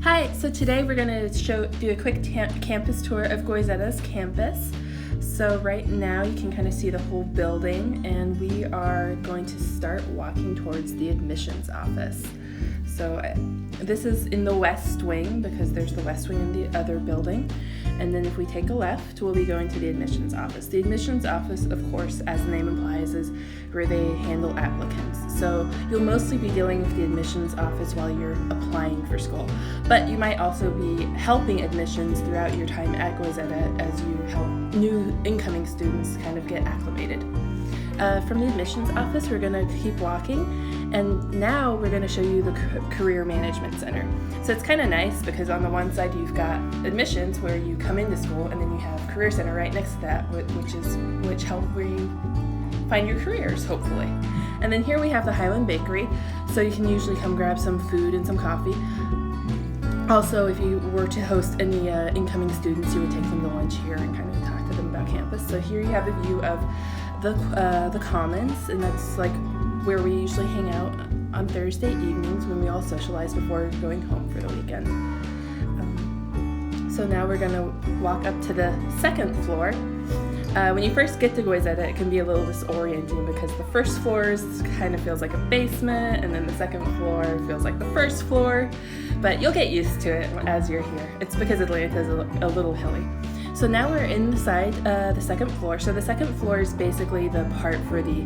Hi, so today we're going to do a quick campus tour of Goizueta's campus. So right now you can kind of see the whole building, and we are going to start walking towards the admissions office. So this is in the west wing because there's the west wing in the other building. And then if we take a left, we'll be going to the admissions office. The admissions office, of course, as the name implies, is where they handle applicants. So you'll mostly be dealing with the admissions office while you're applying for school. But you might also be helping admissions throughout your time at Goizueta as you help new incoming students kind of get acclimated. From the admissions office, we're going to keep walking, and now we're going to show you the Career Management Center. So it's kind of nice because on the one side you've got admissions where you come into school, and then you have Career Center right next to that, which help where you find your careers, hopefully. And then here we have the Highland Bakery, so you can usually come grab some food and some coffee. Also, if you were to host any incoming students, you would take them to lunch here and kind of talk to them about campus. So here you have a view of the Commons, and that's like where we usually hang out on Thursday evenings when we all socialize before going home for the weekend. So now we're gonna walk up to the second floor. When you first get to Goizueta, it can be a little disorienting because the first floor kind of feels like a basement, and then the second floor feels like the first floor, but you'll get used to it as you're here. It's because Atlanta is a little hilly. So now we're inside the second floor. So the second floor is basically the part for the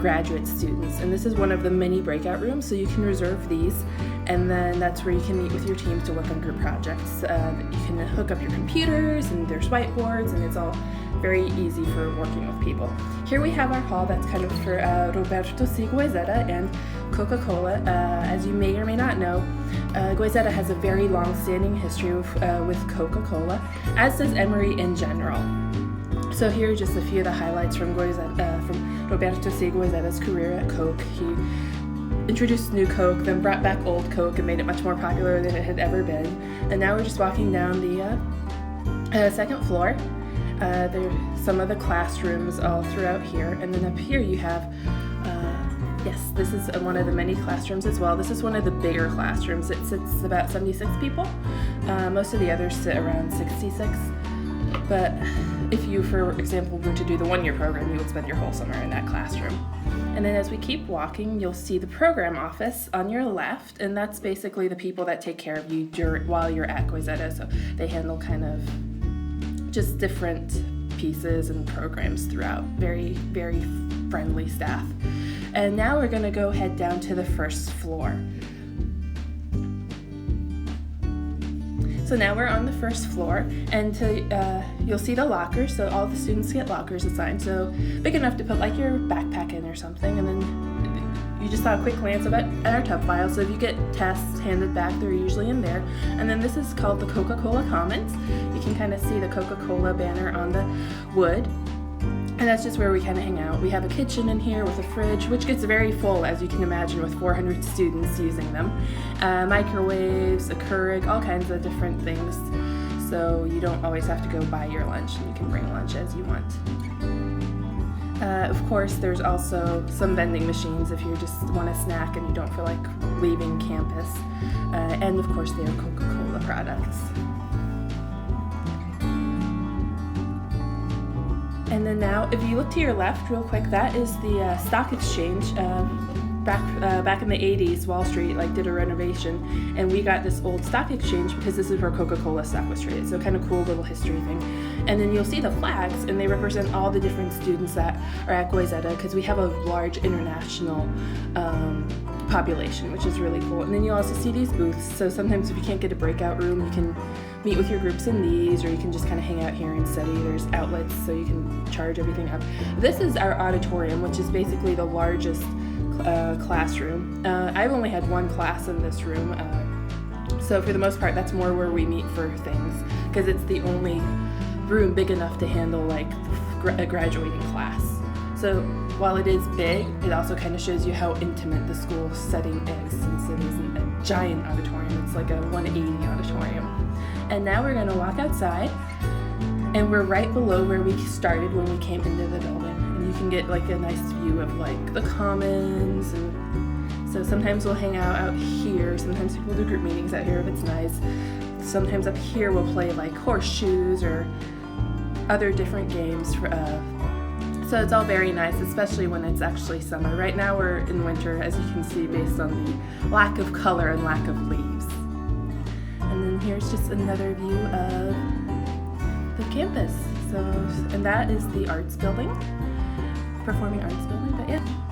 graduate students. And this is one of the many breakout rooms, so you can reserve these. And then that's where you can meet with your teams to work on group projects. You can hook up your computers, and there's whiteboards, and it's all very easy for working with people. Here we have our hall that's kind of for Roberto C. Goizueta and CocaCola. As you may or may not know, Goizueta has a very long-standing history with Coca-Cola, as does Emory in general. So here are just a few of the highlights from Roberto C. Goizueta's career at Coke. He introduced new Coke, then brought back old Coke and made it much more popular than it had ever been. And now we're just walking down the second floor. There's some of the classrooms all throughout here, and then up here you have yes, this is one of the many classrooms as well. This is one of the bigger classrooms. It sits about 76 people. Most of the others sit around 66. But if you, for example, were to do the one-year program, you would spend your whole summer in that classroom. And then as we keep walking, you'll see the program office on your left, and that's basically the people that take care of you while you're at Goizueta. So they handle kind of just different pieces and programs throughout. Very, very friendly staff. And now we're going to go head down to the first floor. So now we're on the first floor, and you'll see the lockers. So all the students get lockers assigned, so big enough to put like your backpack in or something. And then you just saw a quick glance at our tub file. So if you get tests handed back, they're usually in there. And then this is called the CocaCola Commons. You can kind of see the Coca-Cola banner on the wood. And that's just where we kind of hang out. We have a kitchen in here with a fridge, which gets very full, as you can imagine, with 400 students using them. Microwaves, a Keurig, all kinds of different things. So you don't always have to go buy your lunch, and you can bring lunch as you want. Of course, there's also some vending machines if you just want a snack and you don't feel like leaving campus. And of course, they are Coca-Cola products. And then now, if you look to your left real quick, that is the stock exchange. Back in the 80s, Wall Street did a renovation, and we got this old stock exchange because this is where Coca-Cola stock was traded. So kind of cool little history thing. And then you'll see the flags, and they represent all the different students that are at Goizueta because we have a large international population, which is really cool. And then you'll also see these booths. So sometimes if you can't get a breakout room, you can meet with your groups in these, or you can just kind of hang out here and study. There's outlets so you can charge everything up. This is our auditorium, which is basically the largest classroom. I've only had one class in this room, so for the most part that's more where we meet for things because it's the only room big enough to handle a graduating class. So while it is big, it also kind of shows you how intimate the school setting is, since it isn't a giant auditorium. It's like a 180 auditorium. And now we're going to walk outside, and we're right below where we started when we came into the building. And you can get a nice view of the Commons and So sometimes we'll hang out here. Sometimes people do group meetings out here if it's nice. Sometimes up here we'll play like horseshoes or other different games. So it's all very nice, especially when it's actually summer. Right now we're in winter, as you can see, based on the lack of color and lack of leaves. And then here's just another view of the campus. So, and that is the arts building, performing arts building, but yeah.